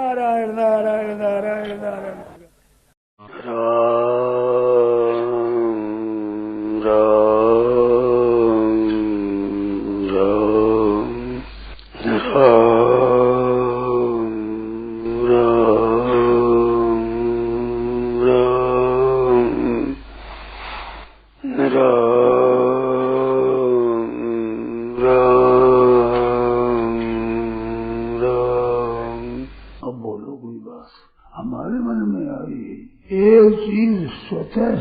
नारायण नारायण नारायण नारायण।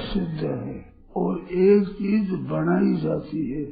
सिद्ध है और एक चीज बनाई जाती है।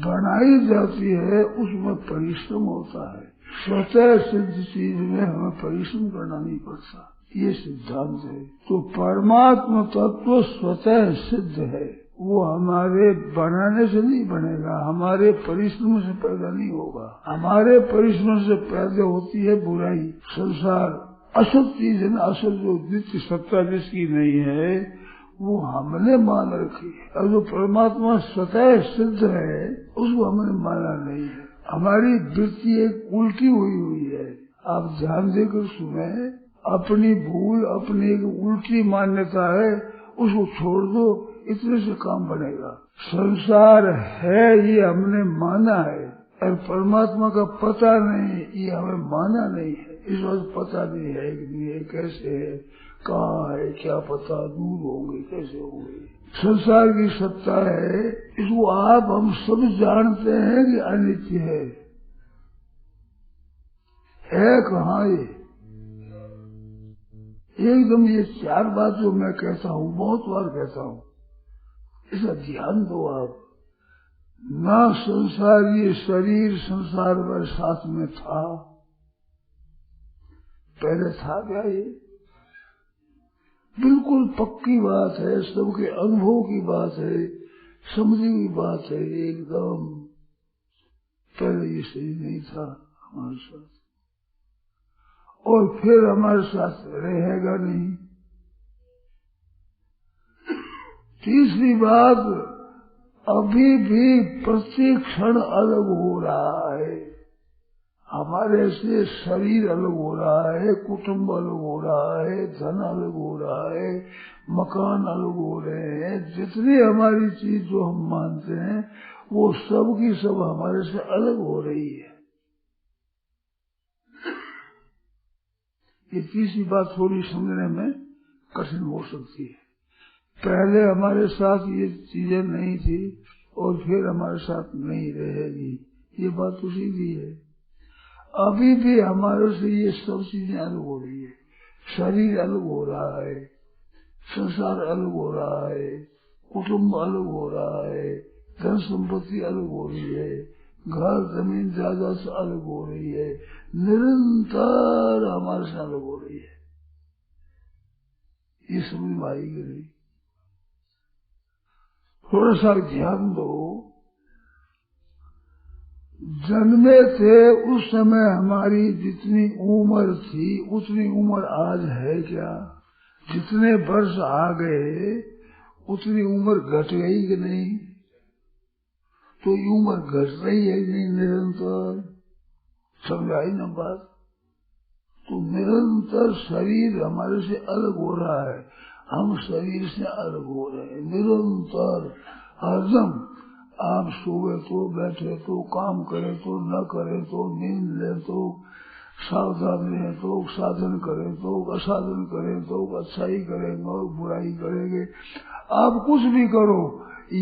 बनाई जाती है उसमें परिश्रम होता है। स्वतः सिद्ध चीज में हमें परिश्रम करना नहीं पड़ता, ये सिद्धांत है। तो परमात्मा तत्व स्वतः सिद्ध है, वो हमारे बनाने से नहीं बनेगा, हमारे परिश्रम से पैदा नहीं होगा। हमारे परिश्रम से पैदा होती है बुराई, संसार, असत चीज है ना। असल जो नित्य सत्ता जिसकी नहीं है वो हमने मान रखी है, और जो परमात्मा स्वतः सिद्ध है उसको हमने माना नहीं है। हमारी वृत्ति एक उल्टी हुई है। आप ध्यान देकर सुने, अपनी भूल, अपनी एक उल्टी मान्यता है, उसको छोड़ दो, इतने से काम बनेगा। संसार है ये हमने माना है, और परमात्मा का पता नहीं, ये हमें माना नहीं है। इस वक्त पता नहीं है कि नहीं है, कैसे है, कहाँ है, क्या पता, दूर होंगे, कैसे होंगे। संसार की सत्ता है, इसको आप हम सब जानते हैं कि अनित्य है कहाँ ये एकदम। ये चार बात जो मैं कहता हूँ, बहुत बार कहता हूँ, इसका ध्यान दो आप। ना संसार, ये शरीर संसार में साथ में था, पहले था क्या? ये बिल्कुल पक्की बात है, सबके अनुभव की बात है, समझी हुई बात है एकदम। पहले ये सही नहीं था हमारे साथ, और फिर हमारे साथ रहेगा नहीं। तीसरी बात, अभी भी प्रत्येक क्षण अलग हो रहा है। हमारे से शरीर अलग हो रहा है, कुटुंब अलग हो रहा है, धन अलग हो रहा है, मकान अलग हो रहे हैं। जितनी हमारी चीज जो हम मानते हैं वो सब की सब हमारे से अलग हो रही है। ये तीसरी बात थोड़ी समझने में कठिन हो सकती है। पहले हमारे साथ ये चीजें नहीं थी और फिर हमारे साथ नहीं रहेगी, ये बात तो सीधी है। अभी भी हमारे से ये सब चीजें अलग हो रही है। शरीर अलग हो रहा है, संसार अलग हो रहा है, कुटुंब अलग हो रहा है, धन संपत्ति अलग हो रही है, घर जमीन जायदाद से अलग हो रही है, निरंतर हमारे से अलग हो रही है। ये समझ में आएगी नहीं? थोड़ा सा ध्यान दो। जन्मे थे उस समय हमारी जितनी उम्र थी उतनी उम्र आज है क्या? जितने वर्ष आ गए उतनी उम्र घट गई कि नहीं? तो ये उम्र घट रही है नहीं निरंतर? समझाई ना बात? तो निरंतर शरीर हमारे से अलग हो रहा है, हम शरीर से अलग हो रहे हैं निरंतर। हरदम आप सोए तो, बैठे तो, काम करे तो, न करे तो, नींद ले तो, सावधान रहे तो, साधन करे तो, असाधन करे तो, अच्छाई करेंगे और बुराई करेंगे। आप कुछ भी करो,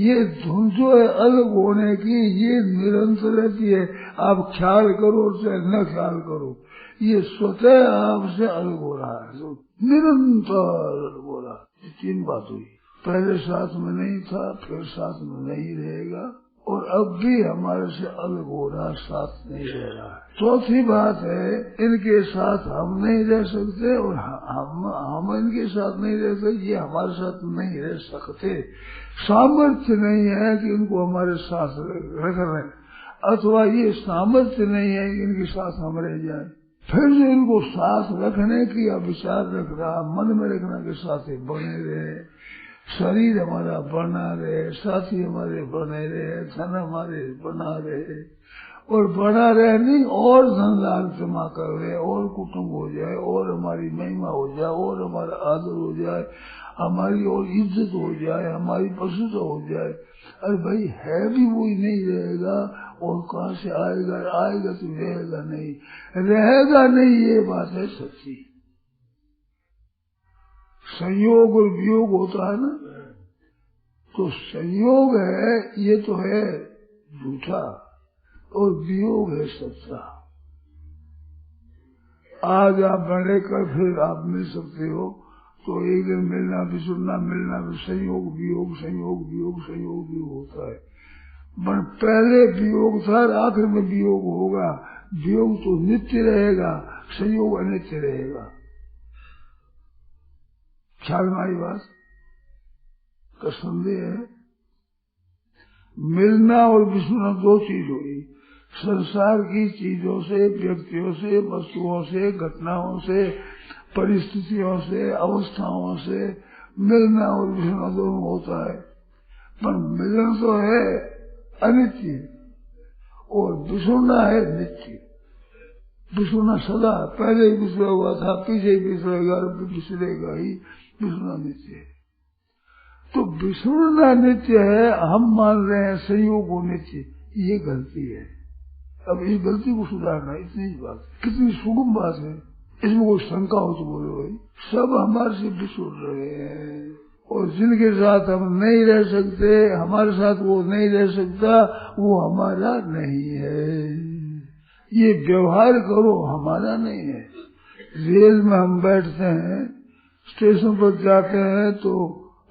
ये धुन जो है अलग होने की, ये निरंतर रहती है। आप ख्याल करो चाहे न ख्याल करो, ये स्वतः आपसे अलग हो रहा है, निरंतर अलग हो रहा है। तीन बात हुई, पहले साथ में नहीं था, फिर साथ में नहीं रहेगा, और अब भी हमारे से अलग हो रहा, साथ नहीं रह रहा है। चौथी बात है, इनके साथ हम नहीं रह सकते और हम इनके साथ नहीं रह सकते, ये हमारे साथ नहीं रह सकते। सामर्थ्य नहीं है कि इनको हमारे साथ रख रहे, अथवा ये सामर्थ्य नहीं है कि इनके साथ हम रह जाए। फिर जो इनको साथ रखने की विचार रख रहा, मन में रखना के साथ ही बने रहे, शरीर हमारा बना रहे, साथी हमारे बने रहे, धन हमारे बना रहे, और बना रहे नहीं, और धनदान जमा कर रहे, और कुटुंब हो जाए, और हमारी महिमा हो जाए, और हमारा आदर हो जाए, हमारी और इज्जत हो जाए, हमारी प्रसिद्धि हो जाए। अरे भाई है भी वही नहीं रहेगा, और कहाँ से आएगा? आएगा तो रहेगा नहीं, रहेगा नहीं, ये बात है सच्ची। संयोग और वियोग होता है ना, तो संयोग है ये तो है झूठा, और वियोग है सच्चा। आज आप बढ़े कर फिर आप मिल सकते हो, तो एक दिन मिलना भी सुनना, मिलना भी, संयोग वियोग, संयोग वियोग, संयोग वियोग होता है। पर पहले वियोग था, आखिर में वियोग होगा। वियोग तो नित्य रहेगा, संयोग अनित्य रहेगा। ख्याल में आई बात का? संदेह है? मिलना और विसरना दो चीज हुई। संसार की चीजों से, व्यक्तियों से, वस्तुओं से, घटनाओं से, परिस्थितियों से, अवस्थाओं से मिलना और विसरना दोनों होता है। पर मिलन तो है अनित्य, और विसरना है नित्य। विसरना सदा, पहले ही विसरा हुआ था, पीछे ही विसरेगा, विसरेगा ही। विसरना नित्य है। तो विसरना नित्य है, हम मान रहे हैं संयोग को नित्य, ये गलती है। अब इस गलती को सुधारना, इतनी बात। कितनी सुगम बात है, इसमें कोई शंका हो तो बोलो भाई। सब हमारे से बिछुड़ रहे हैं, और जिनके साथ हम नहीं रह सकते, हमारे साथ वो नहीं रह सकता, वो हमारा नहीं है। ये व्यवहार करो, हमारा नहीं है। रेल में हम बैठते हैं, स्टेशन पर जाते हैं, तो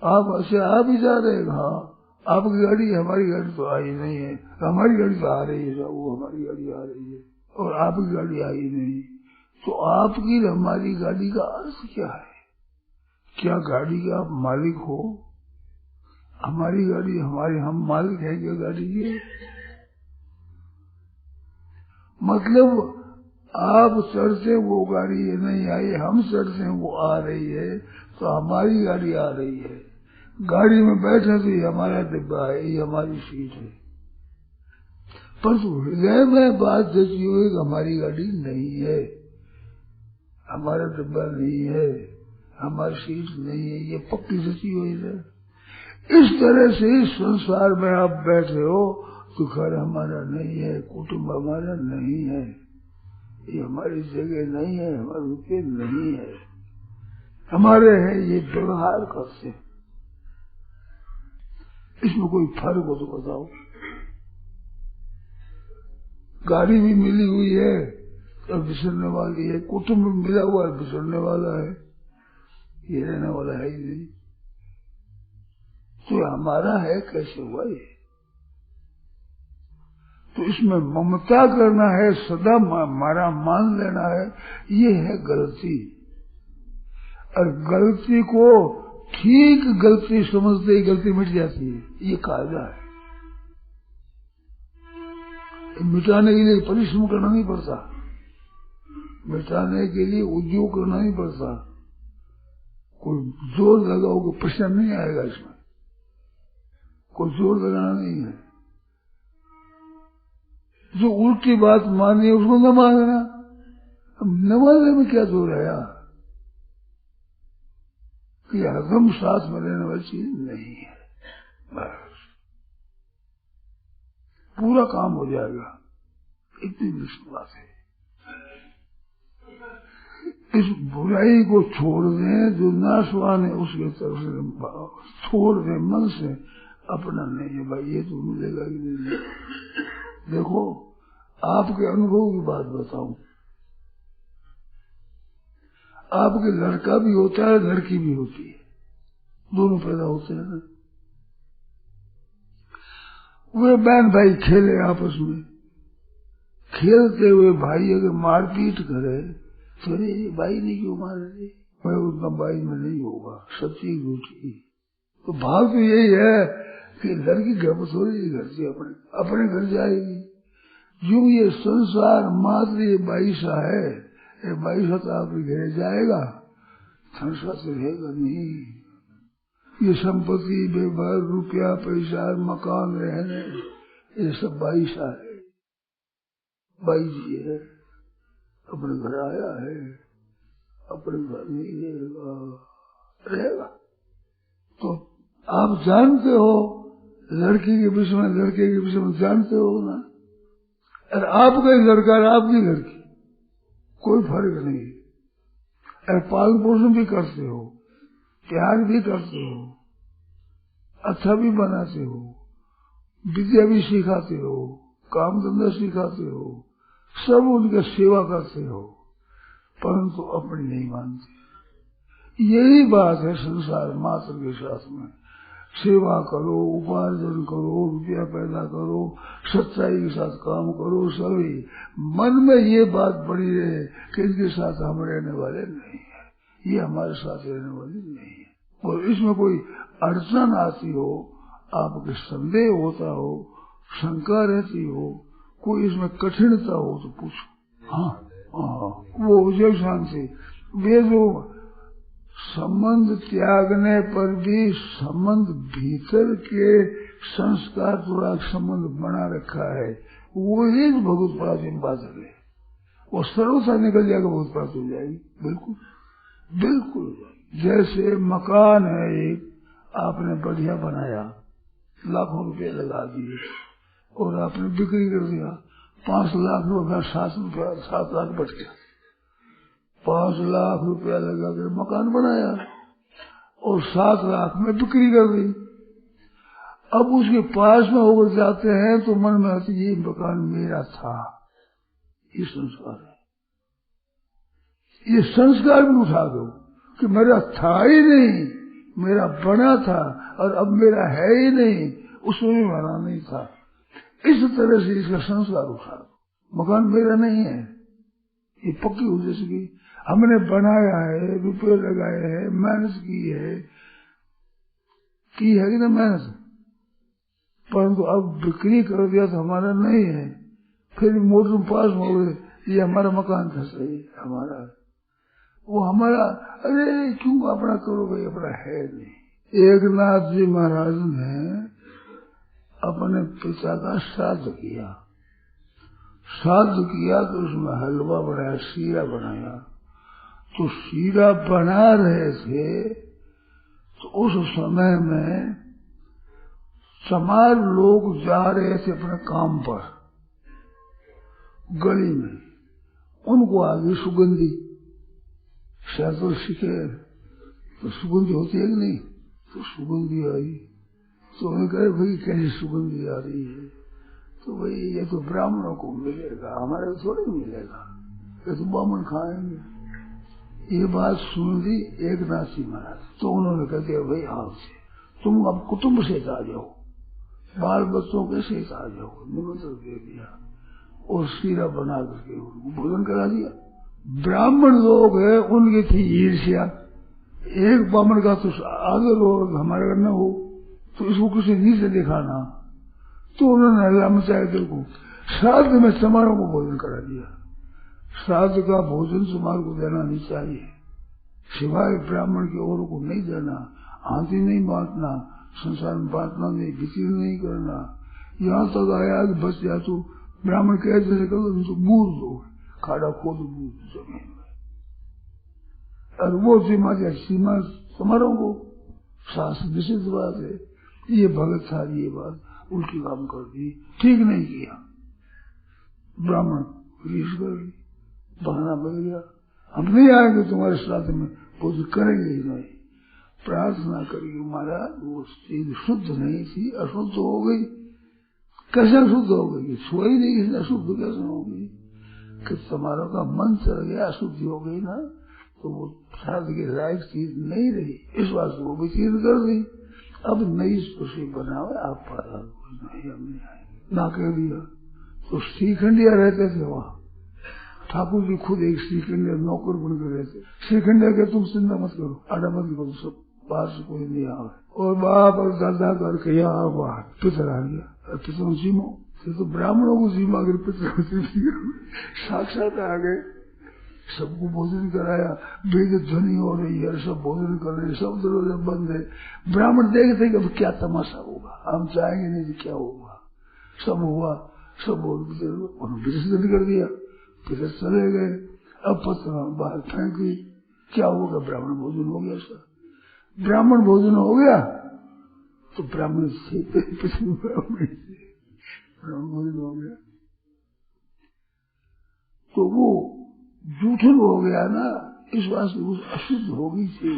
आप ऐसे आ भी जा रहे हैं, हाँ आपकी गाड़ी, हमारी गाड़ी तो आई नहीं है, हमारी गाड़ी तो आ रही है, वो हमारी गाड़ी आ रही है, और आपकी गाड़ी आई नहीं। तो आपकी हमारी गाड़ी का अर्थ क्या है? क्या गाड़ी के आप मालिक हो? हमारी गाड़ी हमारी, हम मालिक है क्या गाड़ी के? मतलब आप चढ़ते वो गाड़ी नहीं आई, हम चढ़ते वो आ रही है, तो हमारी गाड़ी आ रही है। गाड़ी में बैठे तो ये हमारा डिब्बा है, ये हमारी सीट है। पर हृदय में बात जची हुई कि हमारी गाड़ी नहीं है, हमारा डिब्बा नहीं है, हमारी सीट नहीं है, ये पक्की जची हुई है। इस तरह से इस संसार में आप बैठे हो, तो घर हमारा नहीं है, कुटुंब हमारा नहीं है, ये हमारी जगह नहीं है, हमारे रुपये नहीं है, हमारे हैं, ये व्यवहार करते। इसमें कोई फर्क हो तो बताओ। गाड़ी भी मिली हुई है तो बिसरने वाली है, कुटुंब में मिला हुआ है, बिसरने वाला है, ये रहने वाला है ही नहीं। तो हमारा है कैसे हुआ ये? तो इसमें ममता करना है, सदा हमारा मान लेना है, ये है गलती। और गलती को ठीक गलती समझते ही गलती मिट जाती है, ये कायदा है। मिटाने के लिए परिश्रम करना नहीं पड़ता, मिटाने के लिए उद्योग करना नहीं पड़ता, कोई जोर लगाओगे प्रश्न नहीं आएगा, इसमें कोई जोर लगाना नहीं है। जो उल्टी बात मानी उसको न मानना, अब न मानने में क्या जोर है यार? कि हरदम साथ में रहने वाली चीज नहीं है, बस पूरा काम हो जाएगा, इतनी निश्चित बात है। इस बुराई को छोड़ दें, जो नाशवान है उसके तरफ से छोड़ दें, मन से अपना नहीं है भाई, ये तो मिलेगा कि नहीं। देखो आपके अनुभव की बात बताऊं, आपके लड़का भी होता है, लड़की भी होती है, दोनों पैदा होते हैं ना। वे बहन भाई खेले आपस में, खेलते हुए भाई अगर मारपीट करे तो अरे भाई ने क्यों मार रहे, मैं उतना भाई में नहीं होगा, सच्ची झूठी। तो भाव तो यही है कि लड़की घर पर थोड़ी घर से अपने घर जाएगी। जो ये संसार मात्र ये बाईसा है, ये बाईसा तो आपके घर जाएगा, संसार से रहेगा नहीं। ये संपत्ति, व्यवहार, रुपया, पैसा, मकान, रहने, ये सब बाईसा है। बाई जी है, अपने घर आया है, अपने घर नहीं रहेगा। तो आप जानते हो लड़की के विषय में, लड़के के विषय में जानते हो ना। और आपका ही लड़का और आपकी लड़की, कोई फर्क नहीं है। और पालन पोषण भी करते हो, प्यार भी करते हो, अच्छा भी बनाते हो, विद्या भी सिखाते हो, काम धंधा सिखाते हो, सब उनकी सेवा करते हो, परंतु अपनी नहीं मानते। यही बात है संसार मात्र के साथ में। सेवा करो, उपार्जन करो, रुपया पैदा करो, सच्चाई के साथ काम करो, सभी मन में ये बात बड़ी रहे कि इनके साथ हम रहने वाले नहीं है, ये हमारे साथ रहने वाले नहीं है। और इसमें कोई अड़चन आती हो, आपके संदेह होता हो, शंका रहती हो, कोई इसमें कठिनता हो तो पूछो। हाँ, वो जब शांति वे जो संबंध त्यागने पर भी संबंध भीतर के संस्कार थोड़ा संबंध बना रखा है, वो ही बहुत प्राचीन बात है। वो सर्वथा निकल जाएगा, बहुत प्राचीन हो जाएगी। बिल्कुल बिल्कुल। जैसे मकान है एक, आपने बढ़िया बनाया, लाखों रुपए लगा दिए और आपने बिक्री कर दिया, 5 लाख रुपया 7 लाख बच गया। 5 लाख रुपया लगा कर मकान बनाया और 7 लाख में बिक्री कर दी। अब उसके पास में होकर जाते हैं तो मन में आती ये मकान मेरा था। ये संस्कार है, ये संस्कार भी उठा दो कि मेरा था ही नहीं, मेरा बना था और अब मेरा है ही नहीं, उसमें भी मेरा नहीं था। इस तरह से इसका संस्कार उठा दो। मकान मेरा नहीं है, ये पक्की हो जैसे हमने बनाया है, रुपये लगाए हैं, मेहनत की है कि ना मेहनत, परंतु अब बिक्री कर दिया तो हमारा नहीं है। फिर मोटर पास हो गए, ये हमारा मकान था, सही हमारा, वो हमारा। अरे क्यों अपना करो भाई, अपना है नहीं। एकनाथ जी महाराज ने अपने पिता का श्राद्ध किया, तो उसमें हलवा बनाया, शीरा बनाया। तो शीरा बना रहे थे तो उस समय में चमार लोग जा रहे थे अपने काम पर, गली में, उनको आगे सुगंधी शहतूत सीखे तो सुगंधी होती है कि नहीं, तो सुगंधी आई तो उन्हें कहे भाई कैसी सुगंधी आ रही है, तो भाई ये तो ब्राह्मणों को मिलेगा, हमारे को थोड़ी मिलेगा, ये तो ब्राह्मण खाएंगे। ये बात सुन ली एकनाथ जी महाराज, तो उन्होंने कह दिया भाई आप से तुम अब कुटुंब से आ जाओ, बाल बच्चों के सहित आ जाओ, निमंत्रण दे दिया और शीरा बना करके उनको भोजन करा दिया। ब्राह्मण लोग है, उनकी थी ईर्ष्या, एक ब्राह्मण का तो आगे लोग हमारे घर न हो तो इसको किसी नीचे दिखाना, तो उन्होंने हल्ला मचाया दिल को। श्राद्ध में चमारों को भोजन करा दिया। श्राद्ध का भोजन चमार को देना नहीं चाहिए, सिवाय ब्राह्मण की औरों को नहीं देना, हाथी नहीं बांटना, संसार में बांटना नहीं, बिक्री नहीं करना। यहाँ तक आया कि बच जाए तो ब्राह्मण कह जैसे करो तो बूझ दो, खाड़ा खोद बूझ जमीन में, और वो सीमा समारोह को शास्त्र निषिद्ध बात है। ये भगत था, ये बात उल्टी काम कर दी, ठीक नहीं किया। ब्राह्मण रीस कर ली, बहाना मिल गया, हम नहीं आएंगे तुम्हारे श्राद्ध में, पूजा करेंगे ही नहीं। प्रार्थना करिए महाराज, वो चीज शुद्ध नहीं थी, अशुद्ध हो गई। कैसे अशुद्ध हो गई, छुआ ही नहीं, किसी अशुद्ध कैसे हो गई कि तुम्हारा का मन चल गया, अशुद्ध हो गई ना, तो वो श्राद्ध के लायक चीज नहीं रही, इस बात को भी चीज कर दी। अब नई खुशी बनाओ आप, नहीं हमने आएंगे ना कह दिया। तो श्रीखंडिया रहते थे वहाँ, ठाकुर जी खुद एक श्रीखंडिया नौकर बनकर रहते। श्रीखंडिया के तुम चिंता मत करो, आडा मत करो, सब बाहर से कोई नहीं आवे। और बाप और दादा करके यहाँ बाहर पितर आ गया, पितर जीमो, तो ब्राह्मणों को जीमा कर पितर साक्षात आ गए, सबको भोजन कराया, वेद ध्वनि हो रही है, सब भोजन कर रहे, सब दरवाजे बंद है। ब्राह्मण देखते कि अब क्या तमाशा होगा, हम चाहेंगे नहीं तो क्या होगा। सब हुआ, सब विसर्जन कर दिया, फिर चले गए। अब पत्थर बाहर फेंक दी, क्या होगा? ब्राह्मण भोजन हो गया उसका। ब्राह्मण भोजन हो गया तो ब्राह्मण से ब्राह्मण भोजन हो गया तो वो जूठन हो गया ना, इस वास्ते वो अशुद्ध हो गई थी।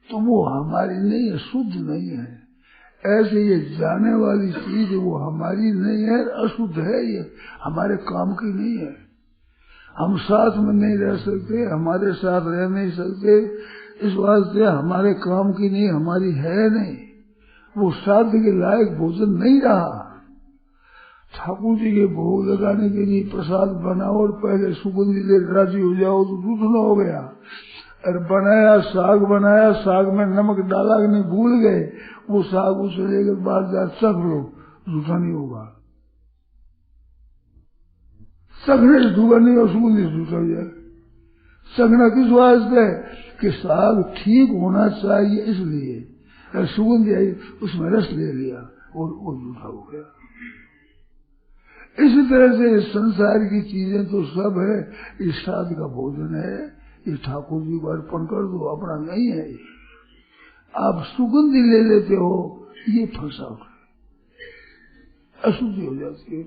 तो वो हमारी नहीं है, शुद्ध नहीं है। ऐसे ये जाने वाली चीज वो हमारी नहीं है, अशुद्ध है, ये हमारे काम की नहीं है। हम साथ में नहीं रह सकते, हमारे साथ रह नहीं सकते, इस वास्ते हमारे काम की नहीं, हमारी है नहीं। वो श्राद्ध के लायक भोजन नहीं रहा। ठाकुर जी के भोग लगाने के लिए प्रसाद बनाओ और पहले सुगंधी दे राजी हो जाओ तो दूधना हो गया। और बनाया साग, बनाया साग में नमक डाला कि नहीं भूल गए, वो साग उछले के बाद जा चख लो, झूठा नहीं होगा। चखने से धुआ नहीं और सुगंधी से झूठा हो जाए। चखना किस वास्ते कि साग ठीक होना चाहिए, इसलिए सुगंधी आई उसमें रस ले लिया और वो झूठा हो गया। इसी तरह से संसार की चीजें तो सब है, इस श्राद्ध का भोजन है, ये ठाकुर जी को अर्पण कर दो, अपना नहीं है। आप सुगंधी ले लेते हो, ये फंसा अशुद्धि हो जाती है।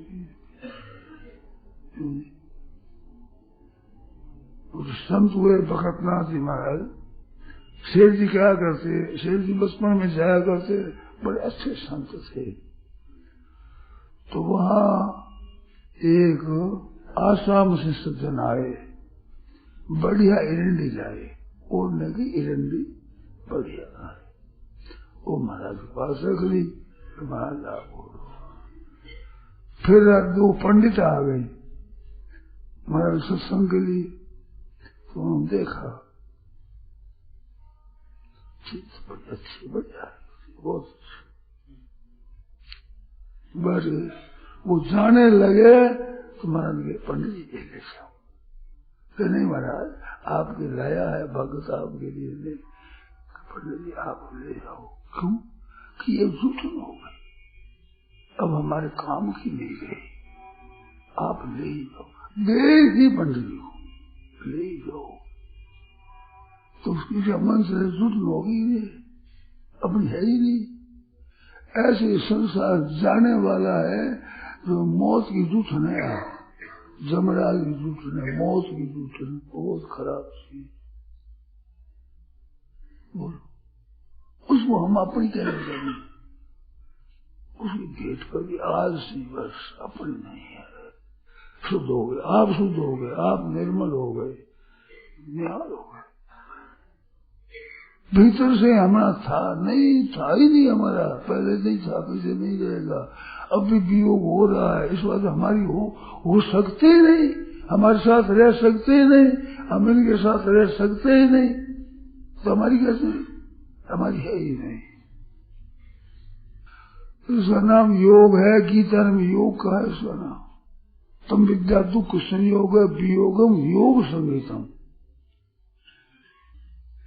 संत हुए भगतनाथ जी महाराज, शेर जी क्या करते, शेर जी बचपन में जाया करते, बड़े अच्छे संत थे। तो वहाँ एक आसाम से सज्जन आए, बढ़िया इरंडी लाए, ओढ़ने की इरंडी बढ़िया है, वो महाराज के पास रख ली। महाराज आप फिर दो पंडित आ गए महाराज सत्संग के लिए, तो उन्होंने देखा चीज बड़ी अच्छी, बढ़िया, बहुत बस वो जाने लगे तो महाराज के पंडित जी के ले जाओ। तो नहीं महाराज आपके लाया है भगत आपके लिए ले, पंडित जी आप ले जाओ। क्यों? कि ये झूठन हो गई, अब हमारे काम की नहीं गई, आप ले जाओ। ले ही पंडित जी को ले जाओ। तो उसकी क्या मन से झूठन होगी, अपनी है ही नहीं। ऐसे संसार जाने वाला है जो मौत की जूठन है, जमराल की जूठन है, मौत की जूठन, बहुत खराब चीज। बोलो उसको हम अपनी कहने लगे, उसकी भेंट पर भी आज से बस अपनी नहीं है। शुद्ध हो गए आप, शुद्ध हो गए आप, निर्मल हो गए, निहाल हो गए। भीतर से हमारा था नहीं, था ही नहीं हमारा, पहले नहीं था, पीछे नहीं रहेगा। अब भी वियोग हो रहा है, इस बात हमारी हो सकते ही नहीं, हमारे साथ रह सकते ही नहीं, हम इनके साथ रह सकते ही नहीं, तो हमारी कैसे, हमारी है ही नहीं। इसका नाम योग है, गीता में योग का है इसका नाम। तम विद्या दुख संयोग वियोगम योग संगीतम,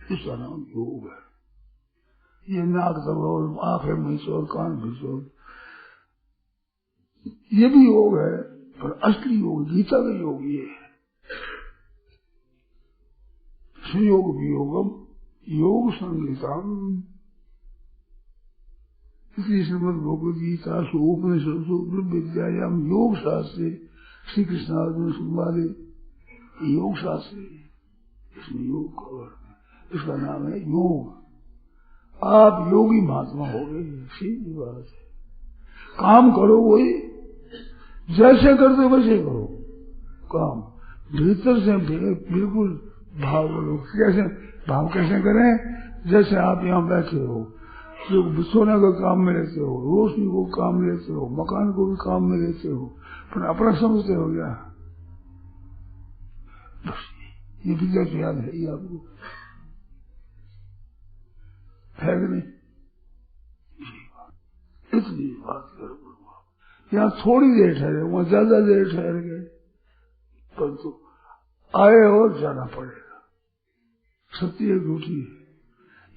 इसका नाम योग है। ये नाक दबाओ, आंखें मिचोड़, कान भिचोड़, ये भी योग है, पर असली योग गीता का योग ये है। संयोग वियोगम योग संगीतम, इसलिए श्रीमद् भगवद गीता उपनिषद विद्यायाम योग शास्त्र, श्री कृष्ण अर्जुन संवादे योग शास्त्र, इसमें योग का वर्णन, इसका नाम है योग। आप योगी महात्मा हो गए, सीधी बात है। काम करो वही, जैसे करते वैसे करो काम, भीतर से बिल्कुल भाव करो। कैसे भाव कैसे करें? जैसे आप यहाँ बैठे हो, जो सोने का काम में लेते हो, रोशनी को काम में लेते हो, मकान को भी काम में लेते हो, पर अपना समझते हो क्या? बस ये विद्या तो याद है ही आपको, है कि नहीं? इतनी बात करो, यहाँ थोड़ी देर ठहरे, वहां ज्यादा देर ठहर गए, परंतु आए और जाना पड़ेगा। सत्य झूठी है,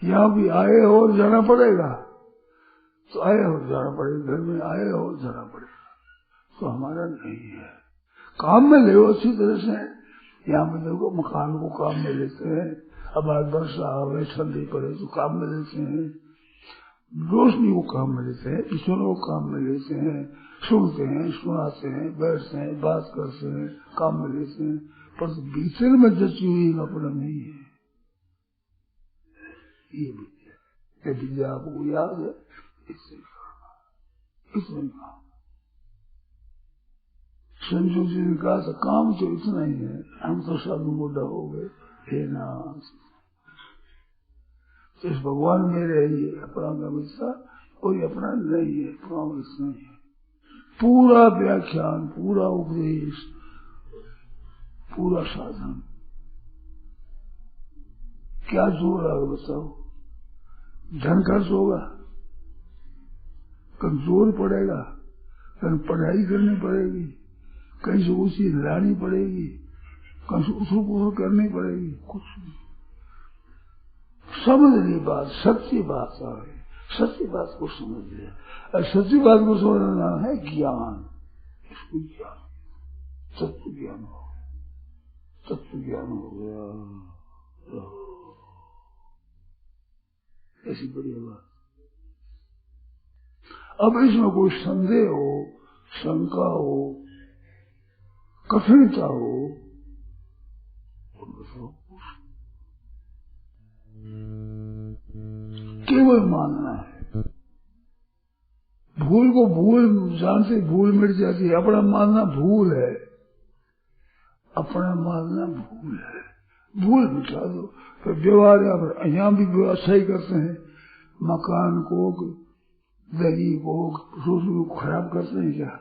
यहाँ भी आए और जाना पड़ेगा। तो आया हो जाना पड़ेगा, घर में आया हो जाना पड़ेगा, तो हमारा नहीं है। काम में ले अच्छी तरह से। यहाँ पे देखो मकान को काम में लेते हैं, अब आज वर्षा आवे ठंडी पड़े तो काम में लेते हैं, रोशनी को काम में लेते हैं, ईश्वर को काम में लेते हैं, सुनते हैं, सुनाते हैं, बैठते हैं, बात करते हैं, काम में लेते हैं, पर भीतर में जची हुई अपना नहीं है। ये विद्या आपको याद है, इससे संजू जी ने कहा था काम तो इतना ही है, हम तो साधु मोटा हो गए, हे नाथ इस भगवान में रहिए, अपना गमिता कोई अपना नहीं है, प्रॉमिस नहीं है। पूरा व्याख्यान, पूरा उपदेश, पूरा साधन, क्या जोर है बताओ? धन खर्च होगा, कमजोर पड़ेगा, कहीं पढ़ाई करनी पड़ेगी, कहीं से ऊंची लानी पड़ेगी, कहीं से उछल पुछल करनी पड़ेगी, कुछ नहीं। समझ ली बात, सच्ची बात है, सच्ची बात को समझ लिया। सच्ची बात को समझना है ज्ञान, इसको ज्ञान, तत्व ज्ञान हो, तत्व ज्ञान हो गया, ऐसी बढ़िया बात। अब इसमें कोई संदेह हो, शंका हो, कठिनता हो, केवल मानना है। भूल को भूल जानते, भूल मिट जाती है। अपना मानना भूल है, अपना मानना भूल है, भूल मिटा दो। फिर व्यवहार यहाँ भी व्यवस्था ही करते हैं, मकान को, दही को, रोटी को खराब करते हैं क्या?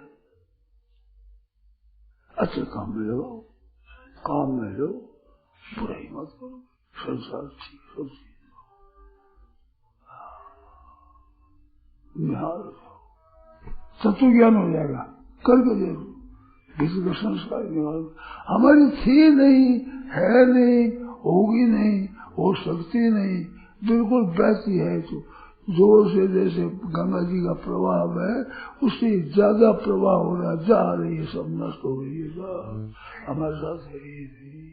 अच्छे काम में लो, काम में लो, बुराई मत करो, संसार ठीक सब चीज निहार तत्व ज्ञान हो जाएगा। करके देखो, किसी का संस्कार निहार हमारी थी नहीं, है नहीं, होगी नहीं, हो सकती नहीं, बिल्कुल वैसी है। तो जोर से जैसे गंगा जी का प्रवाह है, उससे ज्यादा प्रवाह हो रहा, जा रही है, सब नष्ट हो रही है, हमारे साथ है ही नहीं।